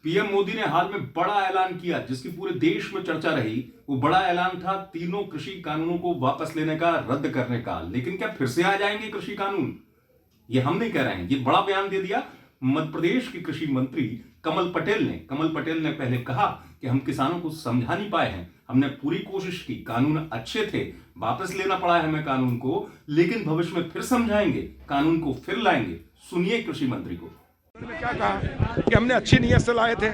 PM Modi ने हाल में बड़ा ऐलान किया जिसकी पूरे देश में चर्चा रही। वो बड़ा ऐलान था तीनों कृषि कानूनों को वापस लेने का, रद्द करने का। लेकिन क्या फिर से आ जाएंगे कृषि कानून? ये हम नहीं कह रहे हैं, ये बड़ा बयान दे दिया मध्य प्रदेश के कृषि मंत्री कमल पटेल ने पहले कहा कि हम किसानों को समझा नहीं पाए हैं, हमने पूरी कोशिश की, कानून अच्छे थे, वापस लेना पड़ा है हमें कानून को, लेकिन भविष्य में फिर समझाएंगे, कानून को फिर लाएंगे। सुनिए कृषि मंत्री को। क्या कहा कि हमने अच्छी नीयत से लाए थे,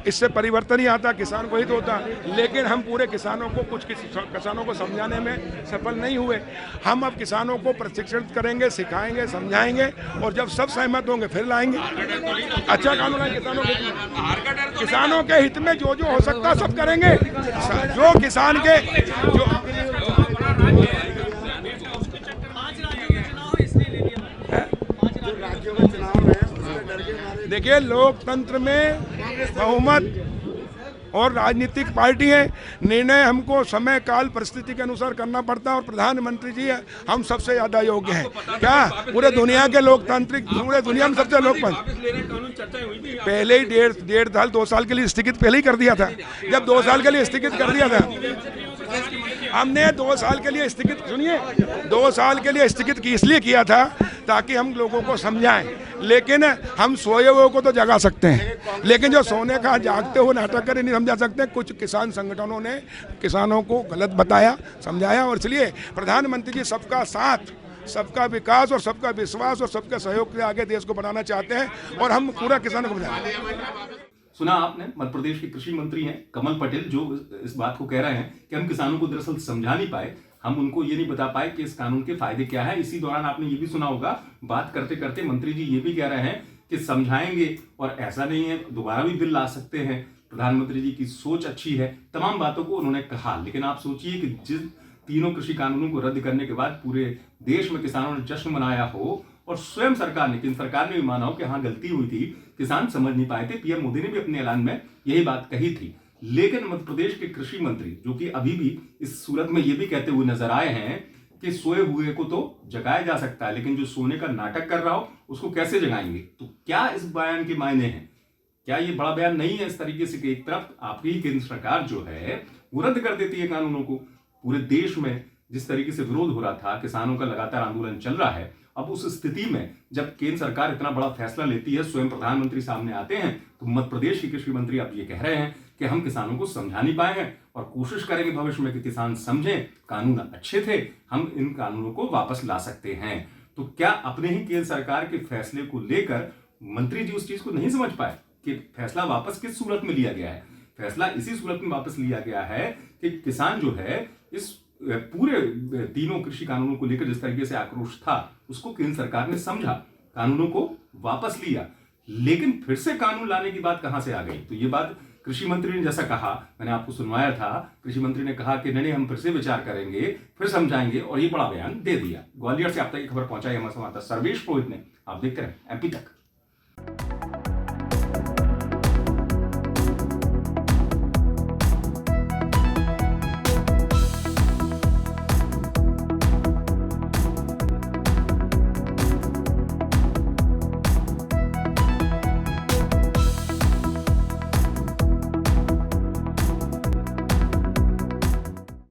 इससे परिवर्तन ही आता, किसान को हित होता, लेकिन हम पूरे किसानों को, कुछ किसानों को समझाने में सफल नहीं हुए। हम अब किसानों को प्रशिक्षित करेंगे, सिखाएंगे, समझाएंगे और जब सब सहमत होंगे फिर लाएंगे अच्छा कानून है किसानों के हित में। किसानों के हित में जो जो हो सकता सब करेंगे। जो किसान के जो देखिए, लोकतंत्र में बहुमत और राजनीतिक पार्टी है, निर्णय हमको समय काल परिस्थिति के अनुसार करना पड़ता है और प्रधानमंत्री जी हम सबसे ज्यादा योग्य हैं। क्या पूरे दुनिया के लोकतांत्रिक, पूरे दुनिया में सबसे लोकतंत्र पहले ही डेढ़ साल 2 साल के लिए स्थगित पहले ही कर दिया था। जब 2 साल के लिए स्थगित कर दिया था, हमने 2 साल के लिए स्थगित, सुनिए, 2 साल के लिए स्थगित इसलिए किया था ताकि हम लोगों को समझाएं। लेकिन हम सोए हुए को तो जगा सकते हैं, लेकिन जो सोने का जागते हुए नाटक कर नहीं समझा सकते। कुछ किसान संगठनों ने किसानों को गलत बताया, समझाया, और इसलिए प्रधानमंत्री जी सबका साथ, सबका विकास और सबका विश्वास और सबके सहयोग से आगे देश को बनाना चाहते हैं और हम पूरा किसानों को बनाएंगे। सुना आपने, मध्य प्रदेश के कृषि मंत्री हैं कमल पटेल, जो इस बात को कह रहे हैं कि हम किसानों को दरअसल समझा नहीं पाए, हम उनको ये नहीं बता पाए कि इस कानून के फायदे क्या है। इसी दौरान आपने ये भी सुना होगा, बात करते करते मंत्री जी ये भी कह रहे हैं कि समझाएंगे और ऐसा नहीं है दोबारा भी बिल ला सकते हैं, प्रधानमंत्री जी की सोच अच्छी है। तमाम बातों को उन्होंने कहा। लेकिन आप सोचिए कि जिस तीनों कृषि कानूनों को रद्द करने के बाद पूरे देश में किसानों ने जश्न मनाया हो और स्वयं सरकार ने, केंद्र सरकार ने भी माना हो कि हाँ गलती हुई थी, किसान समझ नहीं पाए थे। पीएम मोदी ने भी अपने ऐलान में यही बात कही थी। लेकिन मध्य प्रदेश के कृषि मंत्री, जो कि अभी भी इस सूरत में ये भी कहते हुए नजर आए हैं कि सोए हुए को तो जगाया जा सकता है, लेकिन जो सोने का नाटक कर रहा हो उसको कैसे जगाएंगे? तो क्या इस बयान के मायने हैं? क्या ये बड़ा बयान नहीं है इस तरीके से कि एक तरफ आपकी केंद्र सरकार जो है वो रद्द कर देती है कानूनों को? पूरे देश में जिस तरीके से विरोध हो रहा था, किसानों का लगातार आंदोलन चल रहा है, अब उस स्थिति में जब केंद्र सरकार इतना बड़ा फैसला लेती है, स्वयं प्रधानमंत्री सामने आते हैं, तो मध्य प्रदेश के कृषि मंत्री अब ये कह रहे हैं कि हम किसानों को समझा नहीं पाए हैं और कोशिश करेंगे भविष्य में कि किसान समझें, कानून अच्छे थे, हम इन कानूनों को वापस ला सकते हैं। तो क्या अपने ही केंद्र सरकार के फैसले को लेकर मंत्री जी उस चीज को नहीं समझ पाए कि फैसला वापस किस सूरत में लिया गया है? फैसला इसी सूरत में वापस लिया गया है कि किसान जो है, इस पूरे तीनों कृषि कानूनों को लेकर जिस तरीके से आक्रोश था, उसको केंद्र सरकार ने समझा, कानूनों को वापस लिया। लेकिन फिर से कानून लाने की बात कहां से आ गई? तो ये बात कृषि मंत्री ने, जैसा कहा, मैंने आपको सुनवाया था, कृषि मंत्री ने कहा कि नहीं, हम फिर से विचार करेंगे, फिर समझाएंगे, और ये बड़ा बयान दे दिया। ग्वालियर से आप तक खबर पहुंचाई हमारे संवाददाता सर्वेश पुरोहित ने। आप देखते रहे एमपी तक।